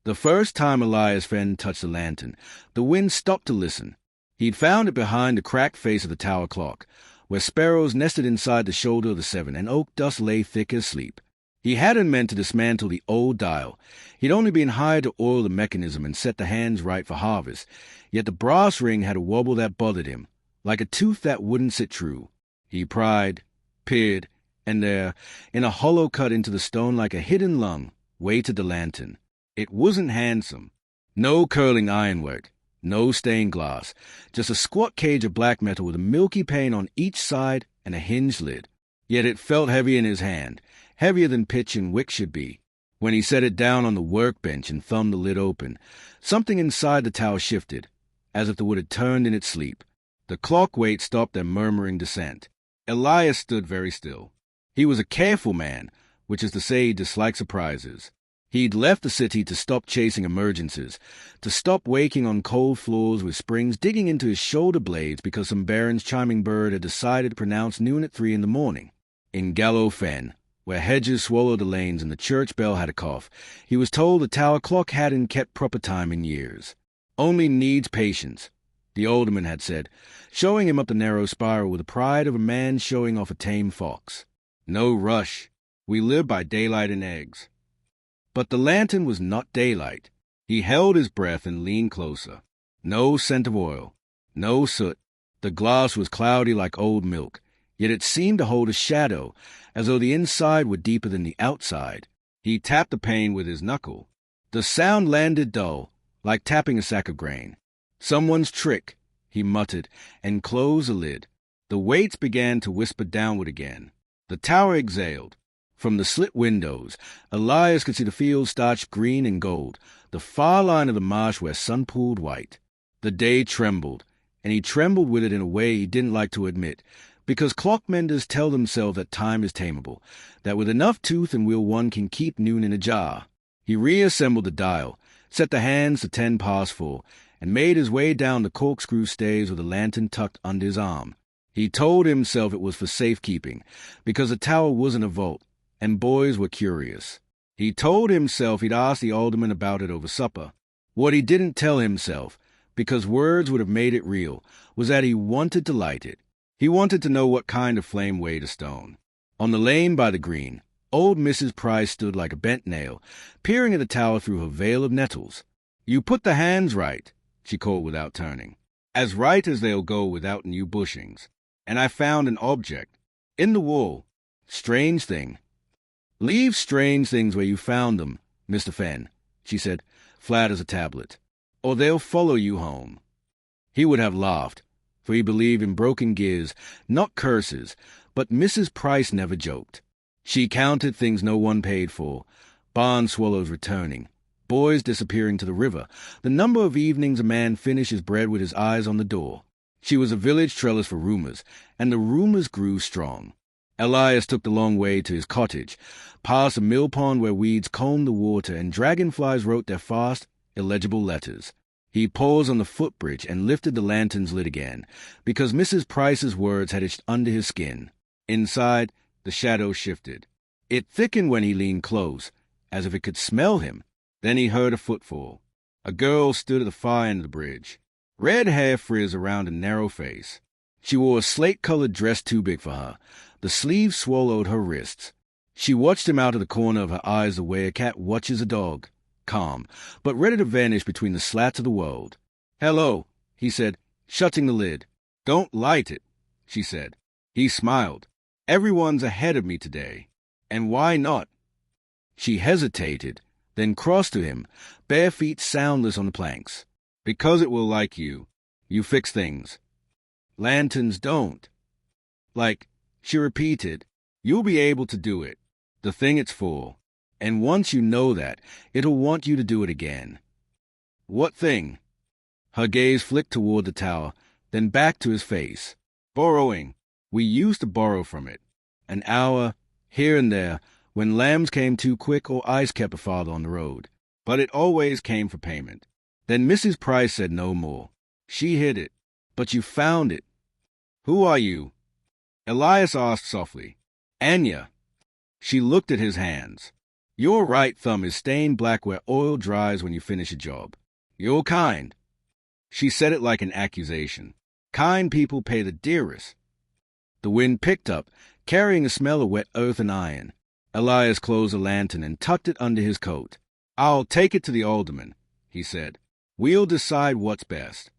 The first time Elias' friend touched the lantern, the wind stopped to listen. He'd found it behind the cracked face of the tower clock, where sparrows nested inside the shoulder of the seven and oak dust lay thick as sleep. He hadn't meant to dismantle the old dial. He'd only been hired to oil the mechanism and set the hands right for harvest, yet the brass ring had a wobble that bothered him, like a tooth that wouldn't sit true. He pried, peered, and there, in a hollow cut into the stone like a hidden lung, waited the lantern. It wasn't handsome. No curling ironwork, no stained glass, just a squat cage of black metal with a milky pane on each side and a hinged lid. Yet it felt heavy in his hand, heavier than pitch and wick should be. When he set it down on the workbench and thumbed the lid open, something inside the tower shifted, as if the wood had turned in its sleep. The clock weight stopped their murmuring descent. Elias stood very still. He was a careful man, which is to say he disliked surprises. He'd left the city to stop chasing emergencies, to stop waking on cold floors with springs digging into his shoulder blades because some baron's chiming bird had decided to pronounce noon at 3 in the morning. In Gallow Fen, where hedges swallowed the lanes and the church bell had a cough, he was told the tower clock hadn't kept proper time in years. Only needs patience, the alderman had said, showing him up the narrow spiral with the pride of a man showing off a tame fox. No rush. We live by daylight and eggs. But the lantern was not daylight. He held his breath and leaned closer. No scent of oil. No soot. The glass was cloudy like old milk, yet it seemed to hold a shadow, as though the inside were deeper than the outside. He tapped the pane with his knuckle. The sound landed dull, like tapping a sack of grain. Someone's trick, he muttered, and closed the lid. The weights began to whisper downward again. The tower exhaled. From the slit windows, Elias could see the fields starched green and gold, the far line of the marsh where sun pooled white. The day trembled, and he trembled with it in a way he didn't like to admit, because clockmenders tell themselves that time is tameable, that with enough tooth and wheel one can keep noon in a jar. He reassembled the dial, set the hands to 4, and made his way down the corkscrew stairs with the lantern tucked under his arm. He told himself it was for safekeeping, because the tower wasn't a vault, and boys were curious. He told himself he'd ask the alderman about it over supper. What he didn't tell himself, because words would have made it real, was that he wanted to light it. He wanted to know what kind of flame weighed a stone. On the lane by the green, old Mrs. Price stood like a bent nail, peering at the tower through her veil of nettles. "You put the hands right," she called without turning. "As right as they'll go without new bushings. And I found an object. In the wall. Strange thing." "Leave strange things where you found them, Mr. Fenn," she said, flat as a tablet, "or they'll follow you home." He would have laughed, for he believed in broken gears, not curses, but Mrs. Price never joked. She counted things no one paid for, barn swallows returning, boys disappearing to the river, the number of evenings a man finished his bread with his eyes on the door. She was a village trellis for rumors, and the rumors grew strong. Elias took the long way to his cottage, past a mill pond where weeds combed the water and dragonflies wrote their fast, illegible letters. He paused on the footbridge and lifted the lantern's lid again, because Mrs. Price's words had itched under his skin. Inside, the shadow shifted. It thickened when he leaned close, as if it could smell him. Then he heard a footfall. A girl stood at the far end of the bridge. Red hair frizzed around a narrow face. She wore a slate-colored dress too big for her. The sleeves swallowed her wrists. She watched him out of the corner of her eyes the way a cat watches a dog, calm, but ready to vanish between the slats of the world. "Hello," he said, shutting the lid. "Don't light it," she said. He smiled. "Everyone's ahead of me today. And why not?" She hesitated, then crossed to him, bare feet soundless on the planks. "Because it will like you. You fix things. Lanterns don't." "Like," she repeated, "you'll be able to do it. The thing it's for. And once you know that, it'll want you to do it again." "What thing?" Her gaze flicked toward the tower, then back to his face. "Borrowing. We used to borrow from it. An hour, here and there, when lambs came too quick or ice kept a father on the road. But it always came for payment." Then Mrs. Price said no more. She hid it. "But you found it. Who are you?" Elias asked softly. "Anya." She looked at his hands. Your right thumb is stained black where oil dries when you finish a job. You're kind. She said it like an accusation. Kind people pay the dearest. The wind picked up, carrying a smell of wet earth and iron. Elias closed the lantern and tucked it under his coat. I'll take it to the alderman, he said. We'll decide what's best.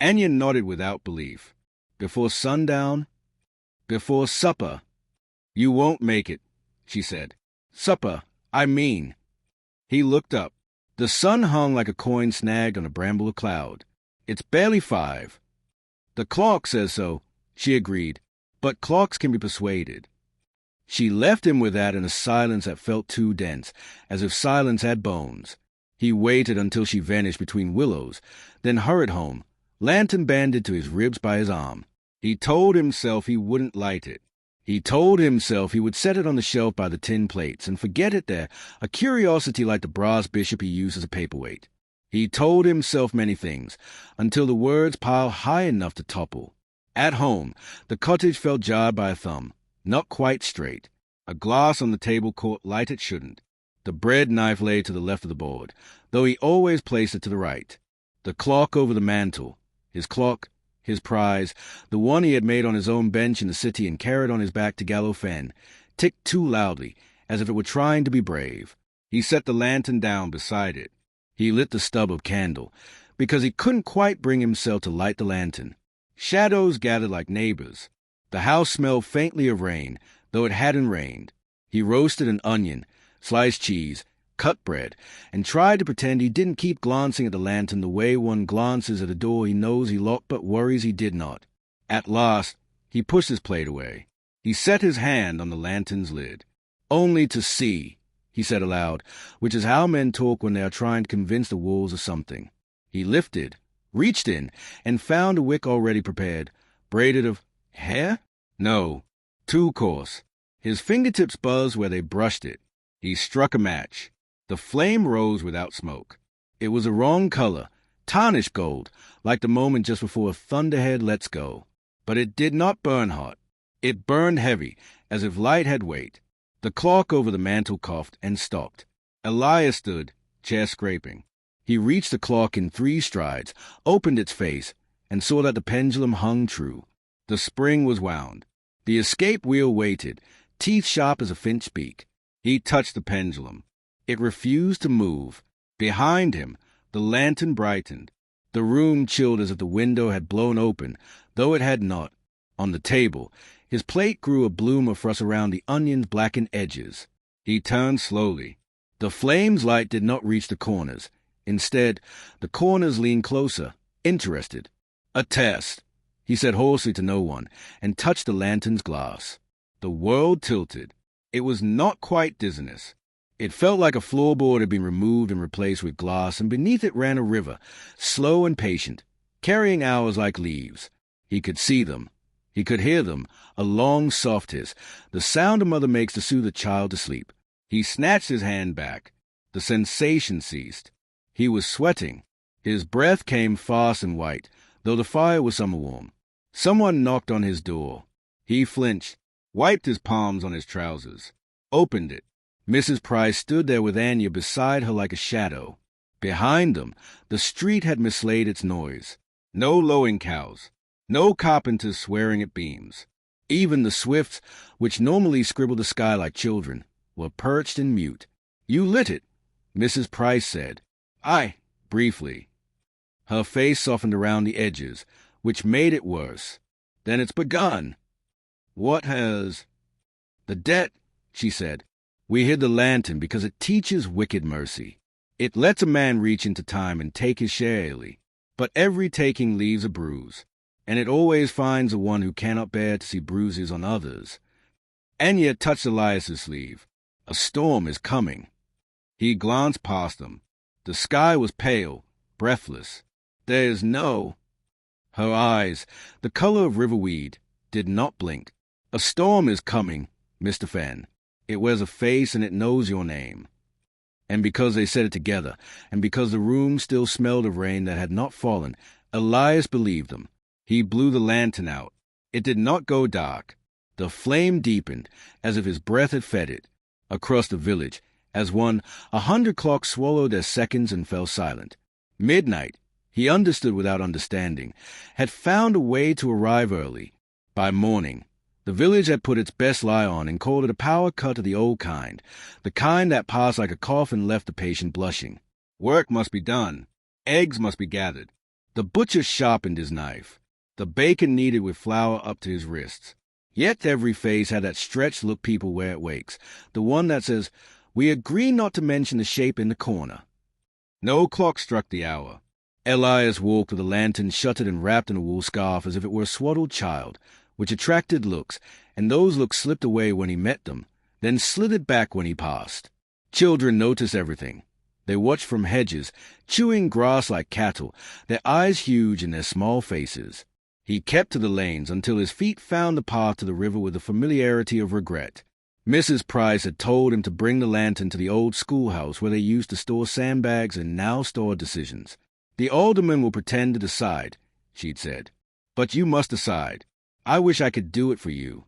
Anya nodded without belief. Before sundown? Before supper. You won't make it, she said. Supper, I mean. He looked up. The sun hung like a coin snagged on a bramble cloud. It's barely 5. The clock says so, she agreed, but clocks can be persuaded. She left him with that in a silence that felt too dense, as if silence had bones. He waited until she vanished between willows, then hurried home, lantern banded to his ribs by his arm. He told himself he wouldn't light it. He told himself he would set it on the shelf by the tin plates and forget it there, a curiosity like the brass bishop he used as a paperweight. He told himself many things, until the words piled high enough to topple. At home, the cottage felt jarred by a thumb, not quite straight. A glass on the table caught light it shouldn't. The bread knife lay to the left of the board, though he always placed it to the right. The clock over the mantel, his clock, his prize, the one he had made on his own bench in the city and carried on his back to Gallo Fen, ticked too loudly, as if it were trying to be brave. He set the lantern down beside it. He lit the stub of candle, because he couldn't quite bring himself to light the lantern. Shadows gathered like neighbors. The house smelled faintly of rain, though it hadn't rained. He roasted an onion, sliced cheese, cut bread, and tried to pretend he didn't keep glancing at the lantern the way one glances at a door he knows he locked but worries he did not. At last, he pushed his plate away. He set his hand on the lantern's lid. Only to see, he said aloud, which is how men talk when they are trying to convince the wolves of something. He lifted, reached in, and found a wick already prepared, braided of hair? No, too coarse. His fingertips buzzed where they brushed it. He struck a match. The flame rose without smoke. It was a wrong color, tarnished gold, like the moment just before a thunderhead lets go. But it did not burn hot. It burned heavy, as if light had weight. The clock over the mantel coughed and stopped. Elias stood, chest scraping. He reached the clock in 3 strides, opened its face, and saw that the pendulum hung true. The spring was wound. The escape wheel waited, teeth sharp as a finch beak. He touched the pendulum. It refused to move. Behind him, the lantern brightened. The room chilled as if the window had blown open, though it had not. On the table, his plate grew a bloom of frost around the onion's blackened edges. He turned slowly. The flame's light did not reach the corners. Instead, the corners leaned closer, interested. A test, he said hoarsely to no one, and touched the lantern's glass. The world tilted. It was not quite dizziness. It felt like a floorboard had been removed and replaced with glass, and beneath it ran a river, slow and patient, carrying hours like leaves. He could see them. He could hear them, a long, soft hiss, the sound a mother makes to soothe a child to sleep. He snatched his hand back. The sensation ceased. He was sweating. His breath came fast and white, though the fire was summer warm. Someone knocked on his door. He flinched, wiped his palms on his trousers, opened it. Mrs. Price stood there with Anya beside her like a shadow. Behind them, the street had mislaid its noise. No lowing cows. No carpenters swearing at beams. Even the swifts, which normally scribbled the sky like children, were perched and mute. You lit it, Mrs. Price said. Aye, briefly. Her face softened around the edges, which made it worse. Then it's begun. What has... The debt, she said. We hid the lantern because it teaches wicked mercy. It lets a man reach into time and take his share, Ellie. But every taking leaves a bruise, and it always finds the one who cannot bear to see bruises on others. Anya touched Elias's sleeve. A storm is coming. He glanced past them. The sky was pale, breathless. There's no... Her eyes, the color of riverweed, did not blink. A storm is coming, Mr. Fen. It wears a face and it knows your name. And because they said it together, and because the room still smelled of rain that had not fallen, Elias believed them. He blew the lantern out. It did not go dark. The flame deepened, as if his breath had fed it. Across the village, As 100 clocks swallowed their seconds and fell silent. Midnight, he understood without understanding, had found a way to arrive early. By morning, the village had put its best lie on and called it a power cut of the old kind, the kind that passed like a cough and left the patient blushing. Work must be done. Eggs must be gathered. The butcher sharpened his knife. The bacon kneaded with flour up to his wrists. Yet every face had that stretched look people wear at wakes, the one that says, "We agree not to mention the shape in the corner." No clock struck the hour. Elias walked with a lantern shuttered and wrapped in a wool scarf as if it were a swaddled child, which attracted looks, and those looks slipped away when he met them, then slithered back when he passed. Children noticed everything. They watched from hedges, chewing grass like cattle, their eyes huge in their small faces. He kept to the lanes until his feet found the path to the river with the familiarity of regret. Mrs. Price had told him to bring the lantern to the old schoolhouse where they used to store sandbags and now store decisions. "The alderman will pretend to decide," she'd said. "But you must decide. I wish I could do it for you."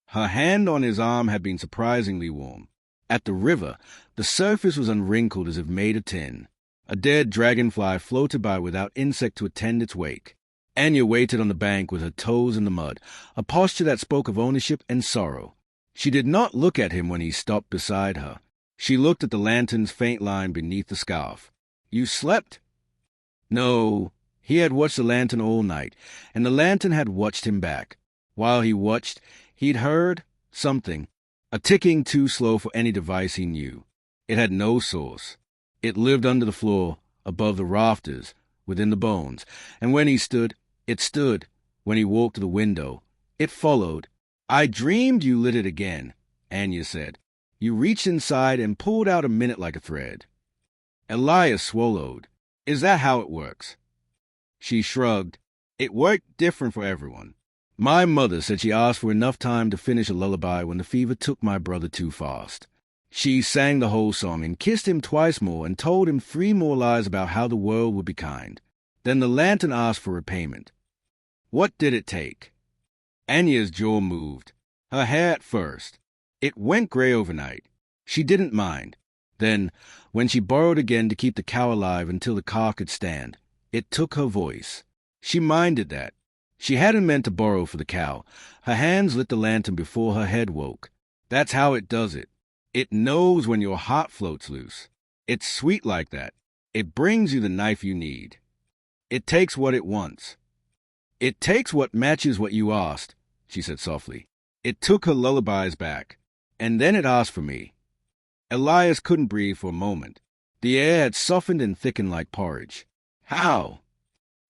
Her hand on his arm had been surprisingly warm. At the river, the surface was unwrinkled as if made of tin. A dead dragonfly floated by without insect to attend its wake. Anya waited on the bank with her toes in the mud, a posture that spoke of ownership and sorrow. She did not look at him when he stopped beside her. She looked at the lantern's faint line beneath the scarf. "You slept?" No, he had watched the lantern all night, and the lantern had watched him back. While he watched, he'd heard something, a ticking too slow for any device he knew. It had no source. It lived under the floor, above the rafters, within the bones, and when he stood, it stood. When he walked to the window, it followed. "I dreamed you lit it again," Anya said. "You reached inside and pulled out a minute like a thread." Elias swallowed. "Is that how it works?" She shrugged. "It worked different for everyone. My mother said she asked for enough time to finish a lullaby when the fever took my brother too fast. She sang the whole song and kissed him twice more and told him 3 more lies about how the world would be kind. Then the lantern asked for repayment. What did it take?" Anya's jaw moved. Her hair at first. It went gray overnight. She didn't mind. Then, when she borrowed again to keep the cow alive until the car could stand, it took her voice. She minded that. She hadn't meant to borrow for the cow. Her hands lit the lantern before her head woke. That's how it does it. It knows when your heart floats loose. It's sweet like that. It brings you the knife you need. It takes what it wants. It takes what matches what you asked, she said softly. It took her lullabies back, and then it asked for me. Elias couldn't breathe for a moment. The air had softened and thickened like porridge. How?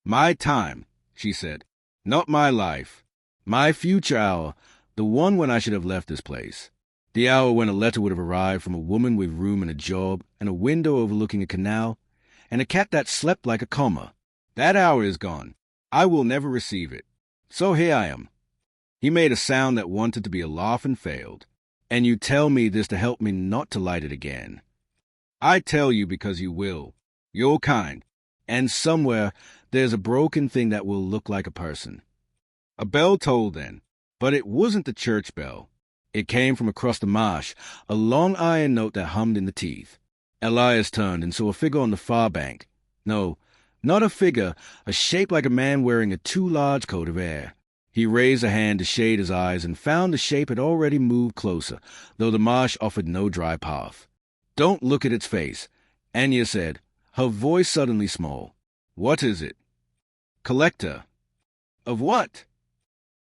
My time, she said. Not my life. My future hour, the one when I should have left this place. The hour when a letter would have arrived from a woman with room and a job, and a window overlooking a canal, and a cat that slept like a comma. That hour is gone. I will never receive it. So here I am. He made a sound that wanted to be a laugh and failed. And you tell me this to help me not to light it again. I tell you because you will. You're kind. And somewhere there's a broken thing that will look like a person. A bell tolled then, but it wasn't the church bell. It came from across the marsh, a long iron note that hummed in the teeth. Elias turned and saw a figure on the far bank. No, not a figure, a shape like a man wearing a too large coat of air. He raised a hand to shade his eyes and found the shape had already moved closer, though the marsh offered no dry path. Don't look at its face, Anya said, her voice suddenly small. What is it? Collector. Of what?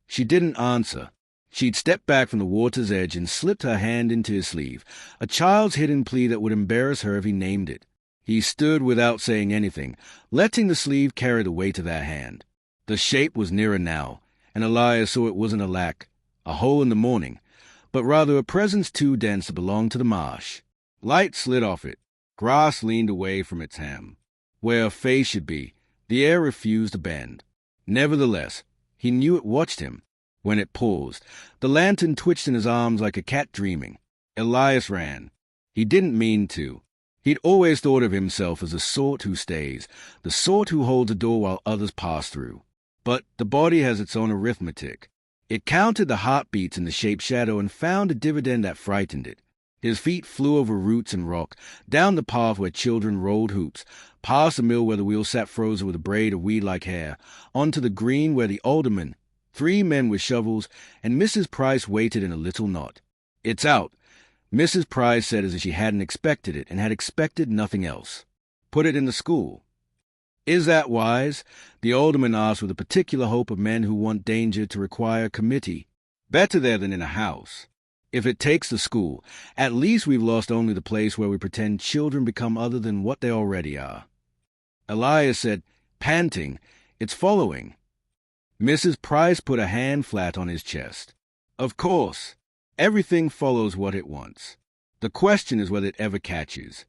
She didn't answer. She'd stepped back from the water's edge and slipped her hand into his sleeve, a child's hidden plea that would embarrass her if he named it. He stood without saying anything, letting the sleeve carry the weight of that hand. The shape was nearer now, and Elias saw it wasn't a lack, a hole in the morning, but rather a presence too dense to belong to the marsh. Light slid off it. Grass leaned away from its hem. Where a face should be, the air refused to bend. Nevertheless, he knew it watched him. When it paused, the lantern twitched in his arms like a cat dreaming. Elias ran. He didn't mean to. He'd always thought of himself as the sort who stays, the sort who holds a door while others pass through. But the body has its own arithmetic. It counted the heartbeats in the shape's shadow and found a dividend that frightened it. His feet flew over roots and rock, down the path where children rolled hoops, past the mill where the wheel sat frozen with a braid of weed-like hair, onto the green where the alderman, 3 men with shovels, and Mrs. Price waited in a little knot. "It's out," Mrs. Price said as if she hadn't expected it and had expected nothing else. "Put it in the school." "Is that wise?" the alderman asked with a particular hope of men who want danger to require committee. "Better there than in a house. If it takes the school, at least we've lost only the place where we pretend children become other than what they already are." Elias said, panting, "It's following." Mrs. Price put a hand flat on his chest. "Of course. Everything follows what it wants. The question is whether it ever catches."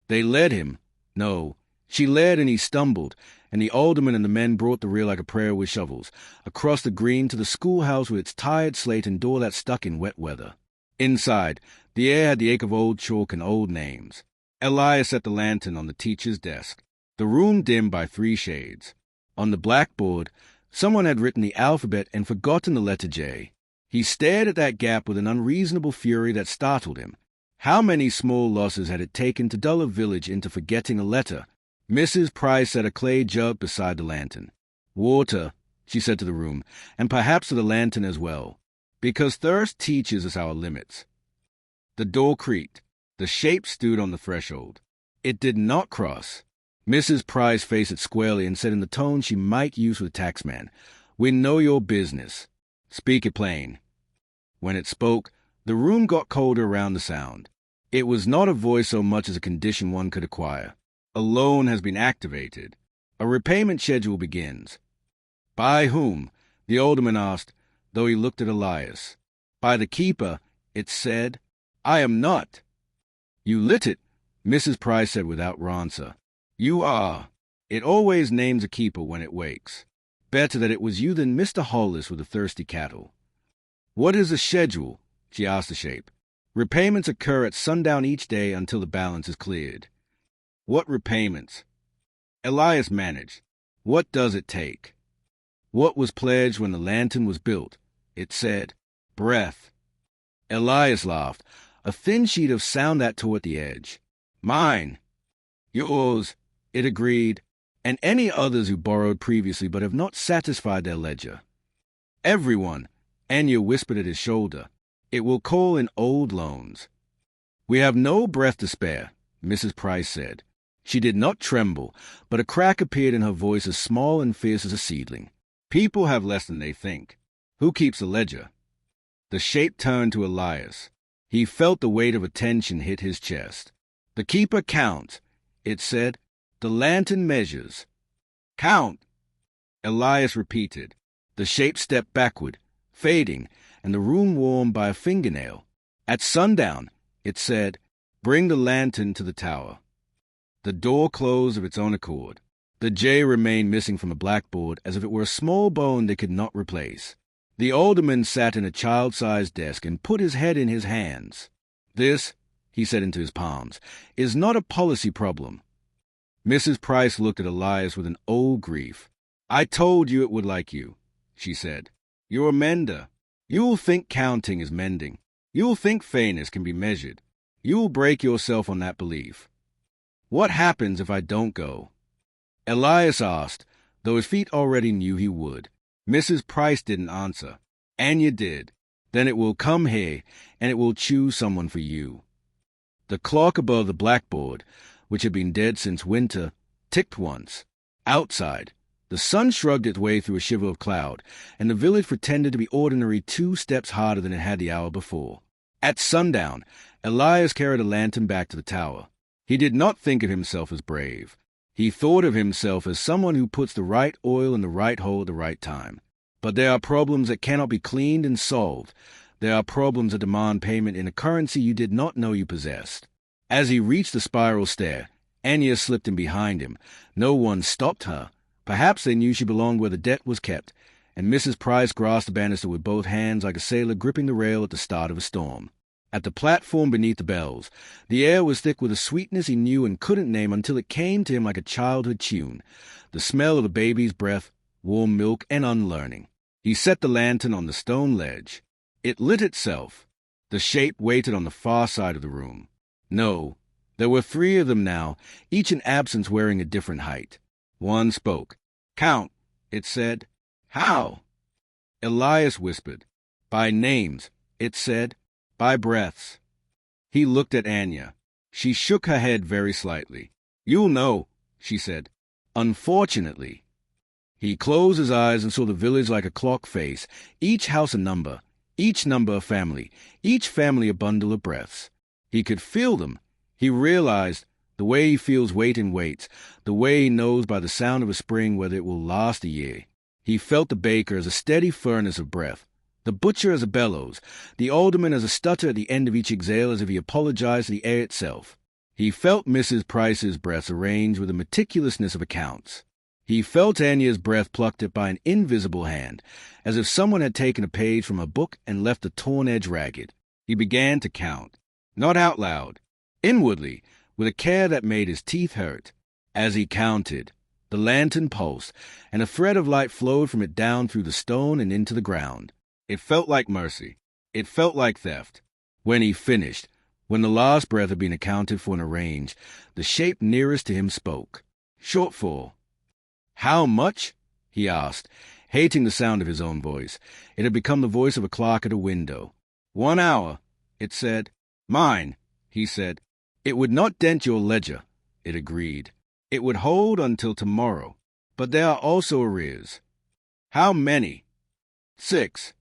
They led him. No, she led and he stumbled, and the alderman and the men brought the rear like a prayer with shovels, across the green to the schoolhouse with its tired slate and door that stuck in wet weather. Inside, the air had the ache of old chalk and old names. Elias set the lantern on the teacher's desk, the room dimmed by 3 shades. On the blackboard, someone had written the alphabet and forgotten the letter J. He stared at that gap with an unreasonable fury that startled him. How many small losses had it taken to dull a village into forgetting a letter? Mrs. Price set a clay jug beside the lantern. "Water," she said to the room, "and perhaps to the lantern as well, because thirst teaches us our limits." The door creaked. The shape stood on the threshold. It did not cross. Mrs. Price faced it squarely and said in the tone she might use with a taxman, "We know your business. Speak it plain." When it spoke, the room got colder around the sound. It was not a voice so much as a condition one could acquire. "A loan has been activated. A repayment schedule begins." "By whom?" the alderman asked, though he looked at Elias. "By the keeper," it said. "I am not." "You lit it," Mrs. Price said without answer. "You are. It always names a keeper when it wakes. Better that it was you than Mr. Hollis with the thirsty cattle." "What is the schedule?" she asked the shape. "Repayments occur at sundown each day until the balance is cleared." "What repayments?" Elias managed. "What does it take?" "What was pledged when the lantern was built?" It said. "Breath." Elias laughed, a thin sheet of sound that tore at the edge. "Mine." "Yours," it agreed, "and any others who borrowed previously but have not satisfied their ledger." "Everyone," Anya whispered at his shoulder. "It will call in old loans." "We have no breath to spare," Mrs. Price said. She did not tremble, but a crack appeared in her voice as small and fierce as a seedling. "People have less than they think. Who keeps a ledger?" The shape turned to Elias. He felt the weight of attention hit his chest. "The keeper counts," it said. "The lantern measures." "Count," Elias repeated. The shape stepped backward, fading, and the room warmed by a fingernail. "At sundown," it said, "bring the lantern to the tower." The door closed of its own accord. The J remained missing from the blackboard as if it were a small bone they could not replace. The alderman sat in a child-sized desk and put his head in his hands. "This," he said into his palms, "is not a policy problem." Mrs. Price looked at Elias with an old grief. "I told you it would like you," she said. "You're a mender. You will think counting is mending. You will think fairness can be measured. You will break yourself on that belief. What happens if I don't go?" Elias asked, though his feet already knew he would. Mrs. Price didn't answer. Anya did. "Then it will come here, and it will choose someone for you." The clock above the blackboard, which had been dead since winter, ticked once. Outside, the sun shrugged its way through a shiver of cloud, and the village pretended to be ordinary 2 steps harder than it had the hour before. At sundown, Elias carried a lantern back to the tower. He did not think of himself as brave. He thought of himself as someone who puts the right oil in the right hole at the right time. But there are problems that cannot be cleaned and solved. There are problems that demand payment in a currency you did not know you possessed. As he reached the spiral stair, Anya slipped in behind him. No one stopped her. Perhaps they knew she belonged where the debt was kept, and Mrs. Price grasped the banister with both hands like a sailor gripping the rail at the start of a storm. At the platform beneath the bells, the air was thick with a sweetness he knew and couldn't name until it came to him like a childhood tune, the smell of a baby's breath, warm milk, and unlearning. He set the lantern on the stone ledge. It lit itself. The shape waited on the far side of the room. No, there were 3 of them now, each in absence wearing a different height. One spoke. "Count," it said. "How?" Elias whispered. "By names," it said. "By breaths." He looked at Anya. She shook her head very slightly. "You'll know," she said. "Unfortunately." He closed his eyes and saw the village like a clock face, each house a number, each number a family, each family a bundle of breaths. He could feel them. He realized the way he feels weight in weights, the way he knows by the sound of a spring whether it will last a year. He felt the baker as a steady furnace of breath, the butcher as a bellows, the alderman as a stutter at the end of each exhale as if he apologized to the air itself. He felt Mrs. Price's breaths arranged with the meticulousness of accounts. He felt Anya's breath plucked at by an invisible hand, as if someone had taken a page from a book and left the torn edge ragged. He began to count, not out loud, inwardly, with a care that made his teeth hurt. As he counted, the lantern pulsed, and a thread of light flowed from it down through the stone and into the ground. It felt like mercy. It felt like theft. When he finished, when the last breath had been accounted for and arranged, the shape nearest to him spoke. Shortfall. "How much?" he asked, hating the sound of his own voice. It had become the voice of a clerk at a window. 1 hour, it said. "Mine," he said. "It would not dent your ledger," it agreed. "It would hold until tomorrow. But there are also arrears." "How many?" 6.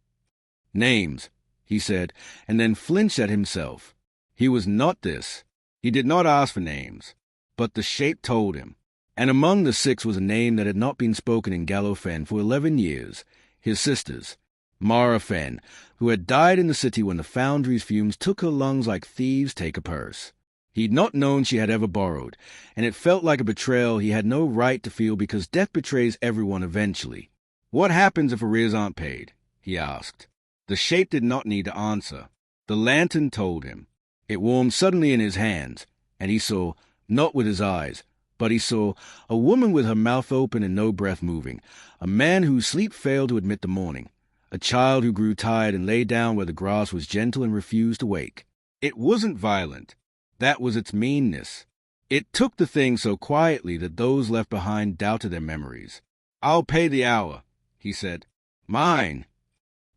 "Names," he said, and then flinched at himself. He was not this. He did not ask for names. But the shape told him. And among the 6 was a name that had not been spoken in Gallo Fen for 11 years, his sister's, Mara Fen, who had died in the city when the foundry's fumes took her lungs like thieves take a purse. He'd not known she had ever borrowed, and it felt like a betrayal he had no right to feel because death betrays everyone eventually. "What happens if arrears aren't paid?" he asked. The shape did not need to answer. The lantern told him. It warmed suddenly in his hands, and he saw, not with his eyes, but he saw a woman with her mouth open and no breath moving, a man whose sleep failed to admit the morning, a child who grew tired and lay down where the grass was gentle and refused to wake. It wasn't violent. That was its meanness. It took the thing so quietly that those left behind doubted their memories. "I'll pay the hour," he said. "Mine."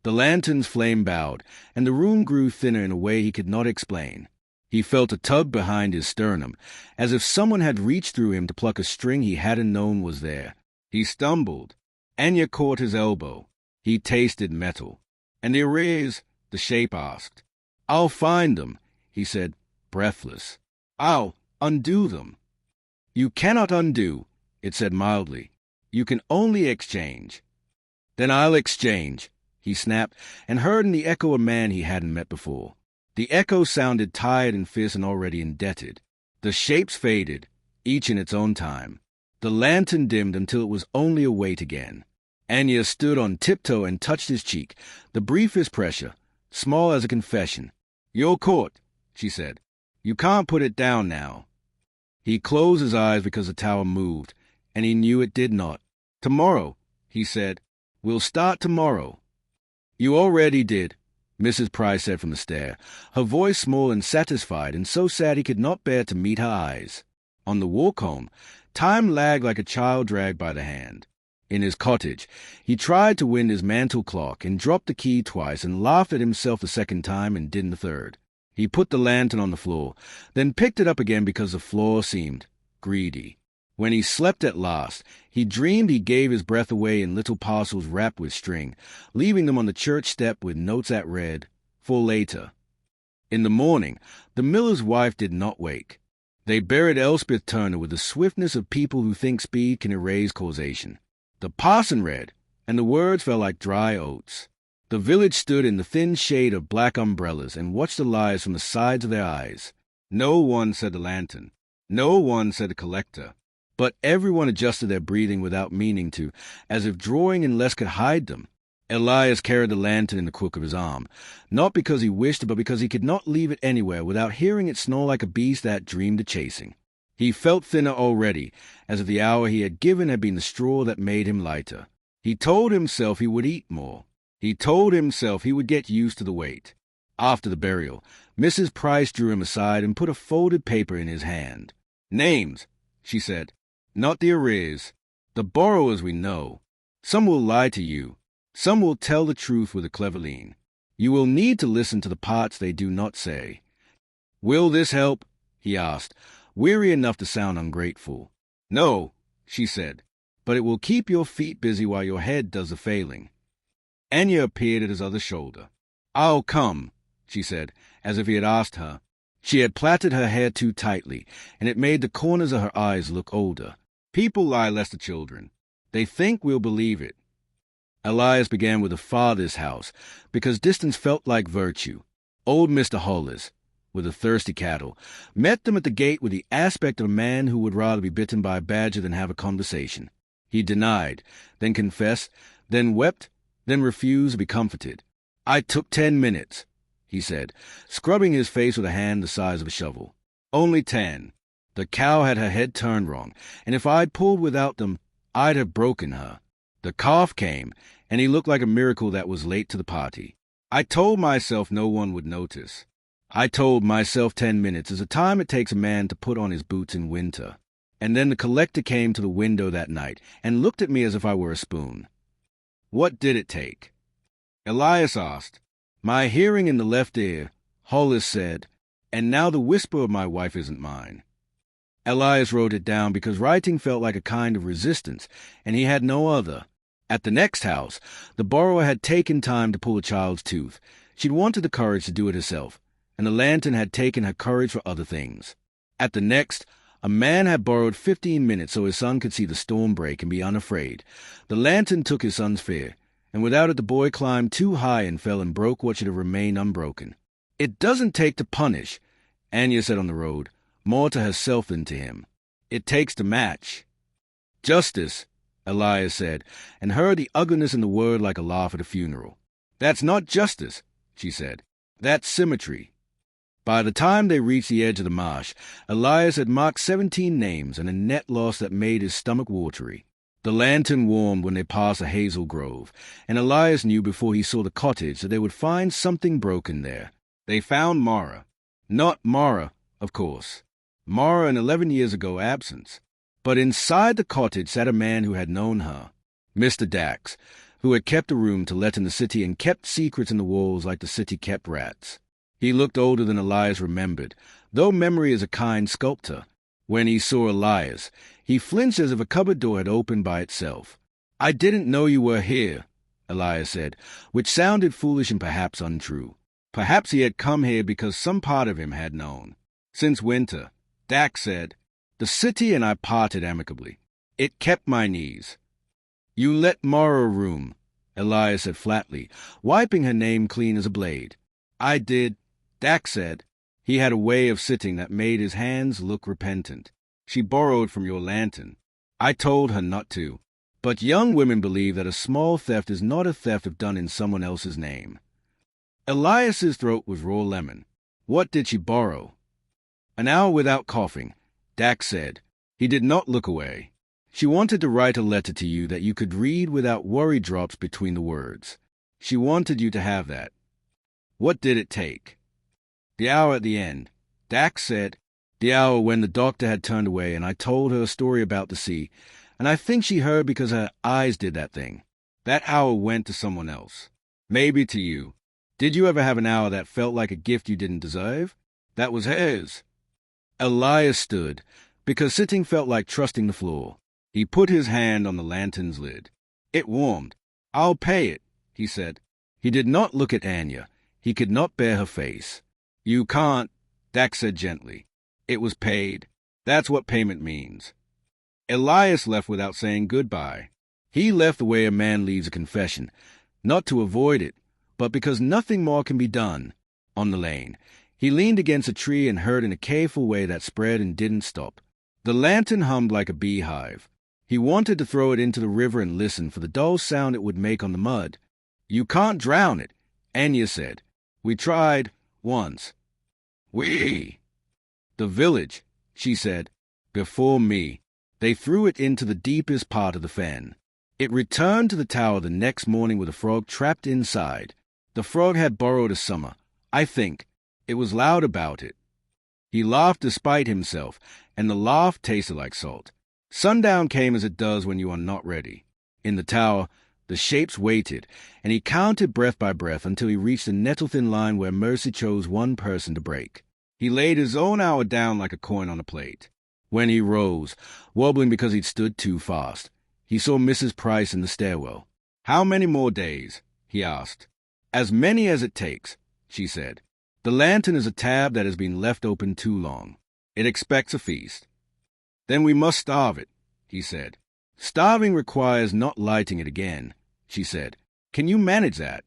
The lantern's flame bowed, and the room grew thinner in a way he could not explain. He felt a tug behind his sternum, as if someone had reached through him to pluck a string he hadn't known was there. He stumbled. Anya caught his elbow. He tasted metal. "And the arrears?" the shape asked. "I'll find them," he said, breathless. "I'll undo them." "You cannot undo," it said mildly. "You can only exchange." "Then I'll exchange," he snapped, and heard in the echo a man he hadn't met before. The echo sounded tired and fierce and already indebted. The shapes faded, each in its own time. The lantern dimmed until it was only a weight again. Anya stood on tiptoe and touched his cheek, the briefest pressure, small as a confession. "You're caught," she said. "You can't put it down now." He closed his eyes because the tower moved, and he knew it did not. "Tomorrow," he said. "We'll start tomorrow." "You already did," Mrs. Price said from the stair, her voice small and satisfied and so sad he could not bear to meet her eyes. On the walk home, time lagged like a child dragged by the hand. In his cottage, he tried to wind his mantel clock and dropped the key twice and laughed at himself the second time and didn't the third. He put the lantern on the floor, then picked it up again because the floor seemed greedy. When he slept at last, he dreamed he gave his breath away in little parcels wrapped with string, leaving them on the church step with notes that read, "For later." In the morning, the miller's wife did not wake. They buried Elspeth Turner with the swiftness of people who think speed can erase causation. The parson read, and the words fell like dry oats. The village stood in the thin shade of black umbrellas and watched the lives from the sides of their eyes. No one said the lantern. No one said the collector. But everyone adjusted their breathing without meaning to, as if drawing in less could hide them. Elias carried the lantern in the crook of his arm, not because he wished, but because he could not leave it anywhere without hearing it snore like a beast that dreamed of chasing. He felt thinner already, as if the hour he had given had been the straw that made him lighter. He told himself he would eat more. He told himself he would get used to the weight. After the burial, Mrs. Price drew him aside and put a folded paper in his hand. "Names," she said. "Not the arrears. The borrowers we know. Some will lie to you. Some will tell the truth with a clever lean. You will need to listen to the parts they do not say." "Will this help?" he asked, weary enough to sound ungrateful. "No," she said, "but it will keep your feet busy while your head does the failing." Anya appeared at his other shoulder. "I'll come," she said, as if he had asked her. She had plaited her hair too tightly, and it made the corners of her eyes look older. "People lie less to children. They think we'll believe it." Elias began with the father's house, because distance felt like virtue. Old Mr. Hollis, with the thirsty cattle, met them at the gate with the aspect of a man who would rather be bitten by a badger than have a conversation. He denied, then confessed, then wept, then refused to be comforted. "I took 10 minutes, he said, scrubbing his face with a hand the size of a shovel. "Only 10. The cow had her head turned wrong, and if I'd pulled without them, I'd have broken her. The cough came, and he looked like a miracle that was late to the party. I told myself no one would notice. I told myself 10 minutes is the time it takes a man to put on his boots in winter. And then the collector came to the window that night and looked at me as if I were a spoon." "What did it take?" Elias asked. "My hearing in the left ear," Hollis said, "and now the whisper of my wife isn't mine." Elias wrote it down because writing felt like a kind of resistance, and he had no other. At the next house, the borrower had taken time to pull a child's tooth. She'd wanted the courage to do it herself, and the lantern had taken her courage for other things. At the next, a man had borrowed 15 minutes so his son could see the storm break and be unafraid. The lantern took his son's fear, and without it the boy climbed too high and fell and broke what should have remained unbroken. "It doesn't take to punish," Anya said on the road, more to herself than to him. "It takes to match." "Justice," Elias said, and heard the ugliness in the word like a laugh at a funeral. "That's not justice," she said. "That's symmetry." By the time they reached the edge of the marsh, Elias had marked 17 names and a net loss that made his stomach watery. The lantern warmed when they passed a hazel grove, and Elias knew before he saw the cottage that they would find something broken there. They found Mara. Not Mara, of course. Mara an 11 years ago absence. But inside the cottage sat a man who had known her, Mr. Dax, who had kept a room to let in the city and kept secrets in the walls like the city kept rats. He looked older than Elias remembered, though memory is a kind sculptor. When he saw Elias, he flinched as if a cupboard door had opened by itself. "I didn't know you were here," Elias said, which sounded foolish and perhaps untrue. Perhaps he had come here because some part of him had known. "Since winter," Dax said. "The city and I parted amicably. It kept my knees." "You let Mara room," Elias said flatly, wiping her name clean as a blade. "I did," Dax said. He had a way of sitting that made his hands look repentant. "She borrowed from your lantern. I told her not to. But young women believe that a small theft is not a theft if done in someone else's name." Elias's throat was raw lemon. "What did she borrow?" "An hour without coughing," Dax said. He did not look away. "She wanted to write a letter to you that you could read without worry drops between the words. She wanted you to have that." "What did it take?" "The hour at the end," Dax said. "The hour when the doctor had turned away and I told her a story about the sea, and I think she heard because her eyes did that thing. That hour went to someone else. Maybe to you. Did you ever have an hour that felt like a gift you didn't deserve? That was hers." Elias stood, because sitting felt like trusting the floor. He put his hand on the lantern's lid. It warmed. "I'll pay it," he said. He did not look at Anya. He could not bear her face. "You can't," Dax said gently. "It was paid. That's what payment means." Elias left without saying goodbye. He left the way a man leaves a confession, not to avoid it, but because nothing more can be done. On the lane, he leaned against a tree and heard in a careful way that spread and didn't stop. The lantern hummed like a beehive. He wanted to throw it into the river and listen for the dull sound it would make on the mud. "You can't drown it," Anya said. "We tried once." "We." "The village," she said. "Before me. They threw it into the deepest part of the fen. It returned to the tower the next morning with a frog trapped inside. The frog had borrowed a summer, I think. It was loud about it. He laughed despite himself, and the laugh tasted like salt. Sundown came as it does when you are not ready. In the tower, the shapes waited, and he counted breath by breath until he reached a nettle-thin line where mercy chose one person to break. He laid his own hour down like a coin on a plate. When he rose, wobbling because he'd stood too fast, he saw Mrs. Price in the stairwell. "How many more days?" he asked. "As many as it takes," she said. "The lantern is a tab that has been left open too long. It expects a feast." "Then we must starve it," he said. "Starving requires not lighting it again," she said. "Can you manage that?"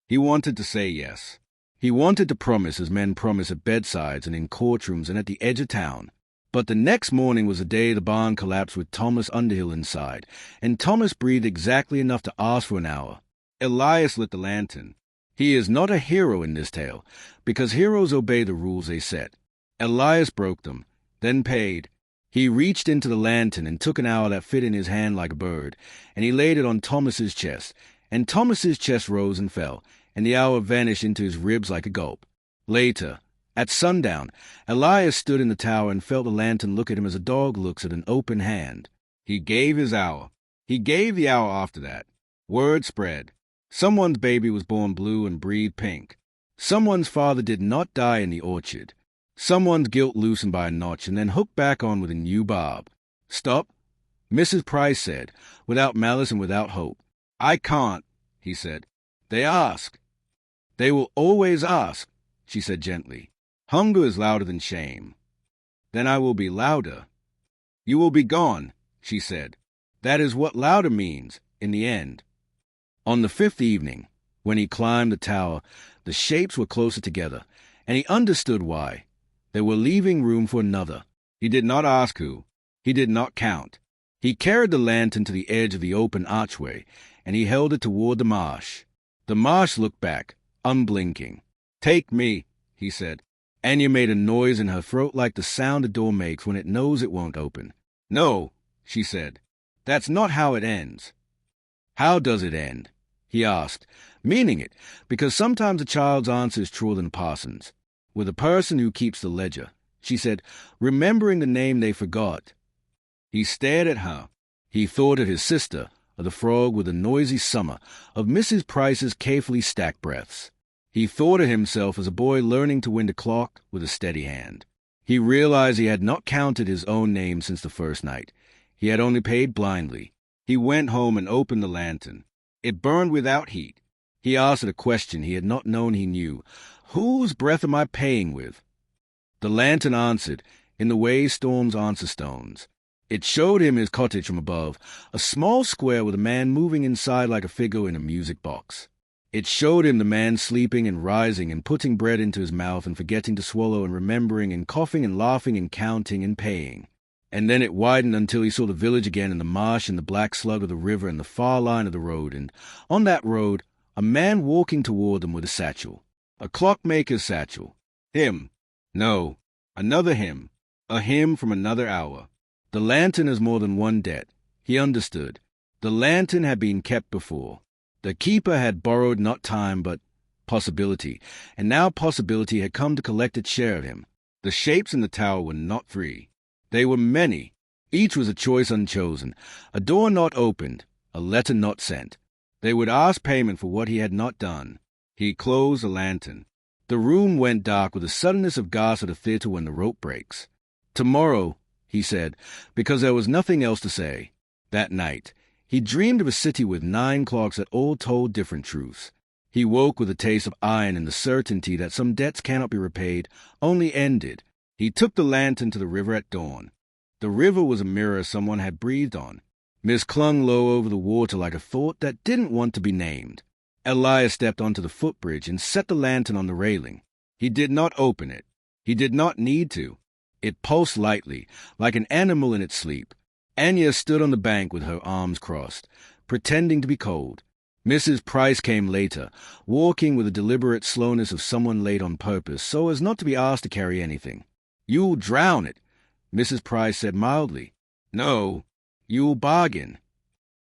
He wanted to say yes. He wanted to promise as men promise at bedsides and in courtrooms and at the edge of town. But the next morning was the day the barn collapsed with Thomas Underhill inside, and Thomas breathed exactly enough to ask for an hour. Elias lit the lantern. He is not a hero in this tale, because heroes obey the rules they set. Elias broke them, then paid. He reached into the lantern and took an hour that fit in his hand like a bird, and he laid it on Thomas's chest, and Thomas's chest rose and fell, and the hour vanished into his ribs like a gulp. Later, at sundown, Elias stood in the tower and felt the lantern look at him as a dog looks at an open hand. He gave his hour. He gave the hour after that. Word spread. Someone's baby was born blue and breathed pink. Someone's father did not die in the orchard. Someone's guilt loosened by a notch and then hooked back on with a new barb. "Stop," Mrs. Price said, without malice and without hope. "I can't," he said. "They ask." "They will always ask," she said gently. "Hunger is louder than shame." "Then I will be louder." "You will be gone," she said. "That is what louder means, in the end." On the fifth evening, when he climbed the tower, the shapes were closer together, and he understood why. They were leaving room for another. He did not ask who. He did not count. He carried the lantern to the edge of the open archway, and he held it toward the marsh. The marsh looked back, unblinking. "Take me," he said. Anya made a noise in her throat like the sound a door makes when it knows it won't open. "No," she said. "That's not how it ends." "How does it end?" he asked, meaning it, because sometimes a child's answer is truer than Parsons. "With a person who keeps the ledger," she said, remembering the name they forgot. He stared at her. He thought of his sister, of the frog with a noisy summer, of Mrs. Price's carefully stacked breaths. He thought of himself as a boy learning to wind a clock with a steady hand. He realized he had not counted his own name since the first night. He had only paid blindly. He went home and opened the lantern. It burned without heat. He asked it a question he had not known he knew. "Whose breath am I paying with?" The lantern answered, in the way storms answer stones. It showed him his cottage from above, a small square with a man moving inside like a figure in a music box. It showed him the man sleeping and rising and putting bread into his mouth and forgetting to swallow and remembering and coughing and laughing and counting and paying. And then it widened until he saw the village again and the marsh and the black slug of the river and the far line of the road, and on that road a man walking toward them with a satchel. A clockmaker's satchel. Him. No, another him. A him from another hour. The lantern is more than one debt. He understood. The lantern had been kept before. The keeper had borrowed not time but possibility, and now possibility had come to collect its share of him. The shapes in the tower were not free. They were many. Each was a choice unchosen, a door not opened, a letter not sent. They would ask payment for what he had not done. He closed the lantern. The room went dark with the suddenness of gas at a theater when the rope breaks. "Tomorrow," he said, because there was nothing else to say. That night, he dreamed of a city with 9 clocks that all told different truths. He woke with a taste of iron and the certainty that some debts cannot be repaid, only ended. He took the lantern to the river at dawn. The river was a mirror someone had breathed on. Mist clung low over the water like a thought that didn't want to be named. Elias stepped onto the footbridge and set the lantern on the railing. He did not open it. He did not need to. It pulsed lightly, like an animal in its sleep. Anya stood on the bank with her arms crossed, pretending to be cold. Mrs. Price came later, walking with the deliberate slowness of someone late on purpose so as not to be asked to carry anything. "You'll drown it," Mrs. Price said mildly. "No, you'll bargain."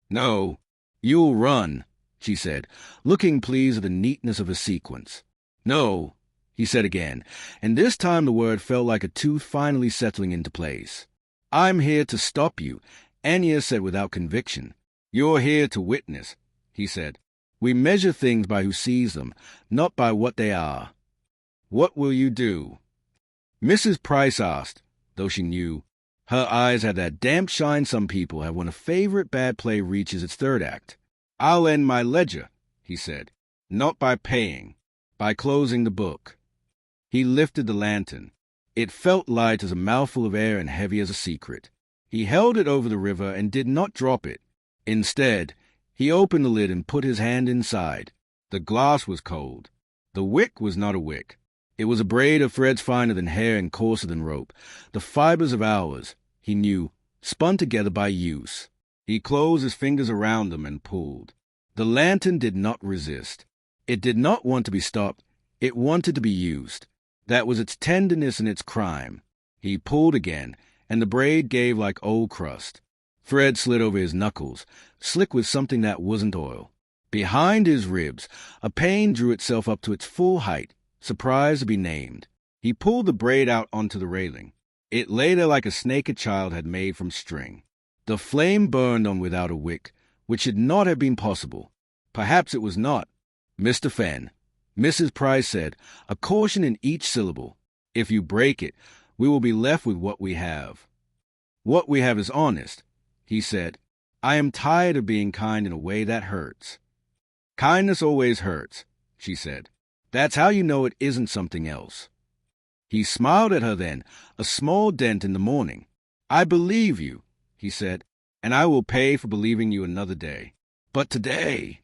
"No, you'll run," she said, looking pleased at the neatness of her sequence. No, he said again, and this time the word felt like a tooth finally settling into place. I'm here to stop you, Anya said without conviction. You're here to witness, he said. We measure things by who sees them, not by what they are. What will you do? Mrs. Price asked, though she knew. Her eyes had that damp shine some people have when a favorite bad play reaches its third act. I'll end my ledger, he said. Not by paying, by closing the book. He lifted the lantern. It felt light as a mouthful of air and heavy as a secret. He held it over the river and did not drop it. Instead, he opened the lid and put his hand inside. The glass was cold. The wick was not a wick. It was a braid of threads finer than hair and coarser than rope, the fibers of hours, he knew, spun together by use. He closed his fingers around them and pulled. The lantern did not resist. It did not want to be stopped. It wanted to be used. That was its tenderness and its crime. He pulled again, and the braid gave like old crust. Thread slid over his knuckles, slick with something that wasn't oil. Behind his ribs, a pain drew itself up to its full height, surprised to be named. He pulled the braid out onto the railing. It lay there like a snake a child had made from string. The flame burned on without a wick, which should not have been possible. Perhaps it was not. Mr. Fenn, Mrs. Price said, a caution in each syllable. If you break it, we will be left with what we have. What we have is honest, he said. I am tired of being kind in a way that hurts. Kindness always hurts, she said. That's how you know it isn't something else. He smiled at her then, a small dent in the morning. I believe you, he said, and I will pay for believing you another day. But today...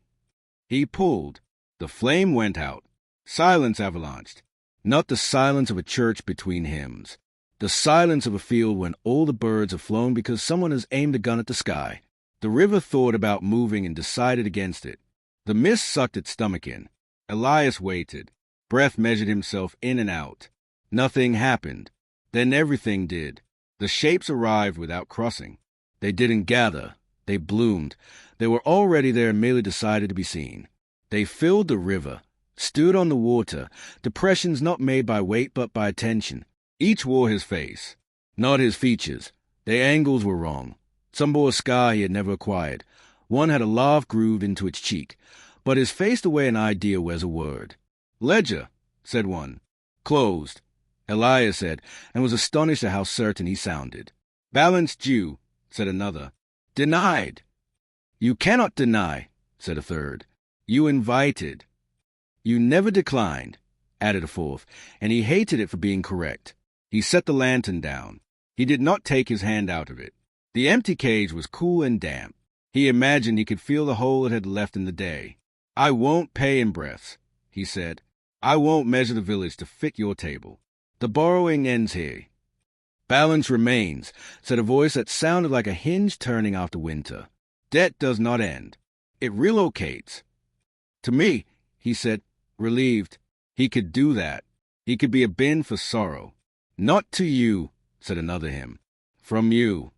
He pulled. The flame went out. Silence avalanched. Not the silence of a church between hymns. The silence of a field when all the birds have flown because someone has aimed a gun at the sky. The river thought about moving and decided against it. The mist sucked its stomach in. Elias waited. Breath measured himself in and out. Nothing happened. Then everything did. The shapes arrived without crossing. They didn't gather. They bloomed. They were already there and merely decided to be seen. They filled the river, stood on the water, depressions not made by weight but by attention. Each wore his face, not his features. Their angles were wrong. Some bore a scar he had never acquired. One had a laugh grooved into its cheek, but his face the way an idea wears a word. Ledger, said one. Closed, Elias said, and was astonished at how certain he sounded. Balance due, said another. Denied. You cannot deny, said a third. You invited. You never declined, added a fourth, and he hated it for being correct. He set the lantern down. He did not take his hand out of it. The empty cage was cool and damp. He imagined he could feel the hole it had left in the day. I won't pay in breaths, he said. I won't measure the village to fit your table. The borrowing ends here. Balance remains, said a voice that sounded like a hinge turning after winter. Debt does not end. It relocates. To me, he said, relieved. He could do that. He could be a bin for sorrow. Not to you, said another hymn. From you.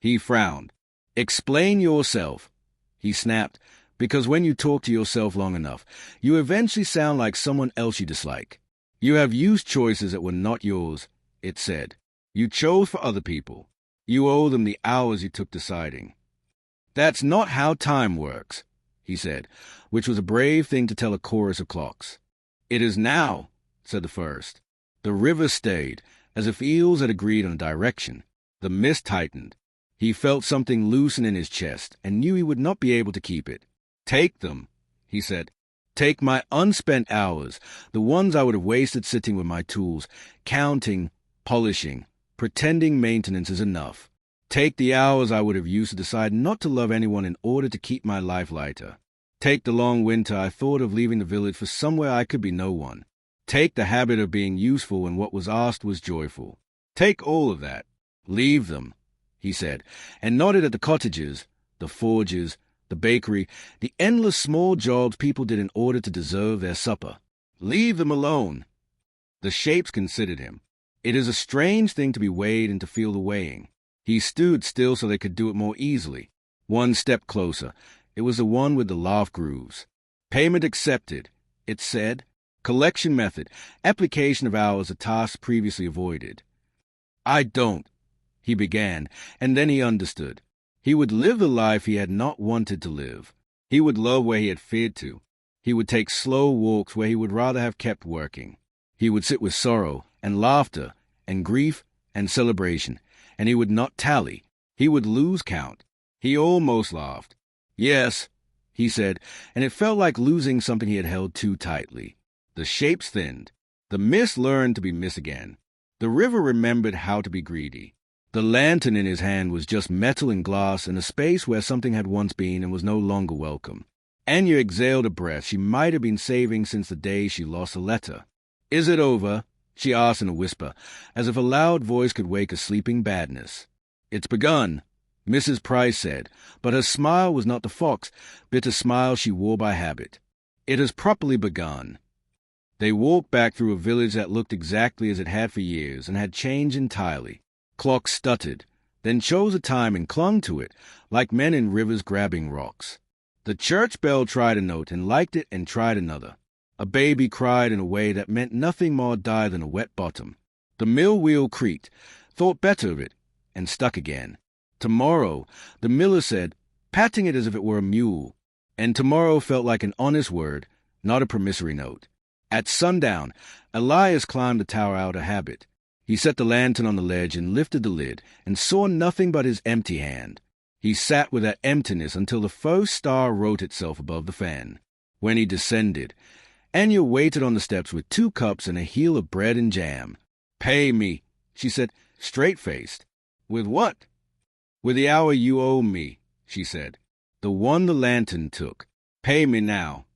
He frowned. Explain yourself, he snapped, because when you talk to yourself long enough, you eventually sound like someone else you dislike. You have used choices that were not yours, it said. You chose for other people. You owe them the hours you took deciding. That's not how time works, he said, which was a brave thing to tell a chorus of clocks. It is now, said the first. The river stayed, as if eels had agreed on a direction. The mist tightened. He felt something loosen in his chest and knew he would not be able to keep it. Take them, he said. Take my unspent hours, the ones I would have wasted sitting with my tools, counting, polishing, pretending maintenance is enough. Take the hours I would have used to decide not to love anyone in order to keep my life lighter. Take the long winter I thought of leaving the village for somewhere I could be no one. Take the habit of being useful when what was asked was joyful. Take all of that. Leave them, he said, and nodded at the cottages, the forges, the bakery, the endless small jobs people did in order to deserve their supper. Leave them alone. The shapes considered him. It is a strange thing to be weighed and to feel the weighing. He stood still so they could do it more easily. One step closer. It was the one with the laugh grooves. Payment accepted, it said. Collection method, application of hours a task previously avoided. I don't, he began, and then he understood. He would live the life he had not wanted to live. He would love where he had feared to. He would take slow walks where he would rather have kept working. He would sit with sorrow and laughter and grief and celebration, and he would not tally. He would lose count. He almost laughed. Yes, he said, and it felt like losing something he had held too tightly. The shapes thinned. The mist learned to be mist again. The river remembered how to be greedy. The lantern in his hand was just metal and glass in a space where something had once been and was no longer welcome. Anya exhaled a breath she might have been saving since the day she lost a letter. Is it over? She asked in a whisper, as if a loud voice could wake a sleeping badness. It's begun, Mrs. Price said, but her smile was not the fox, bitter smile she wore by habit. It has properly begun. They walked back through a village that looked exactly as it had for years and had changed entirely. Clocks stuttered, then chose a time and clung to it, like men in rivers grabbing rocks. The church bell tried a note and liked it and tried another. A baby cried in a way that meant nothing more dire than a wet bottom. The mill wheel creaked, thought better of it, and stuck again. Tomorrow, the miller said, patting it as if it were a mule, and tomorrow felt like an honest word, not a promissory note. At sundown, Elias climbed the tower out of habit. He set the lantern on the ledge and lifted the lid, and saw nothing but his empty hand. He sat with that emptiness until the first star wrote itself above the fan. When he descended, Anya waited on the steps with 2 cups and a heel of bread and jam. Pay me, she said, straight-faced. With what? With the hour you owe me, she said. The one the lantern took. Pay me now.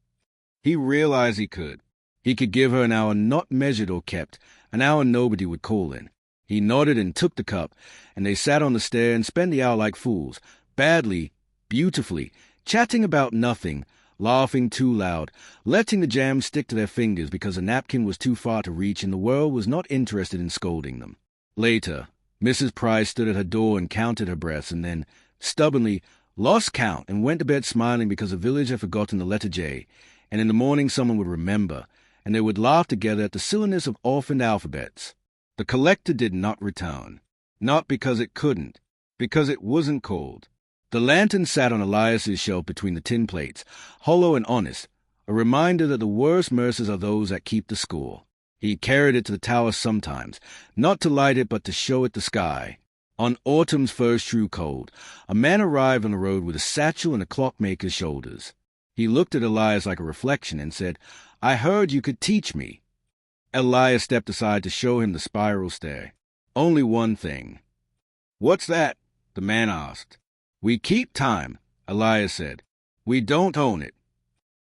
He realized he could. He could give her an hour not measured or kept, an hour nobody would call in. He nodded and took the cup, and they sat on the stair and spent the hour like fools, badly, beautifully, chatting about nothing, laughing too loud, letting the jam stick to their fingers because a napkin was too far to reach and the world was not interested in scolding them. Later, Mrs. Price stood at her door and counted her breaths and then, stubbornly, lost count and went to bed smiling because the village had forgotten the letter J, and in the morning someone would remember, and they would laugh together at the silliness of orphaned alphabets. The collector did not return. Not because it couldn't, because it wasn't called. The lantern sat on Elias's shelf between the tin plates, hollow and honest, a reminder that the worst mercers are those that keep the score. He carried it to the tower sometimes, not to light it but to show it the sky. On autumn's first true cold, a man arrived on the road with a satchel and a clockmaker's shoulders. He looked at Elias like a reflection and said, I heard you could teach me. Elias stepped aside to show him the spiral stair. Only one thing. What's that? The man asked. We keep time, Elias said. We don't own it.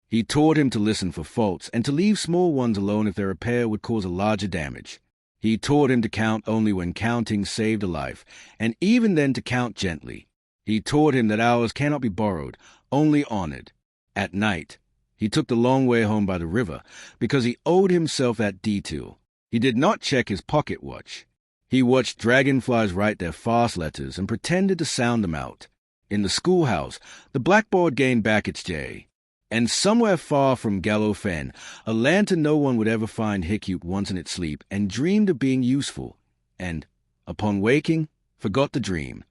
He taught him to listen for faults and to leave small ones alone if their repair would cause a larger damage. He taught him to count only when counting saved a life, and even then to count gently. He taught him that hours cannot be borrowed, only honored. At night, he took the long way home by the river because he owed himself that detour. He did not check his pocket watch. He watched dragonflies write their fast letters and pretended to sound them out. In the schoolhouse, the blackboard gained back its J. And somewhere far from Gallow Fen, a lantern no one would ever find hiccupped once in its sleep and dreamed of being useful, and, upon waking, forgot the dream.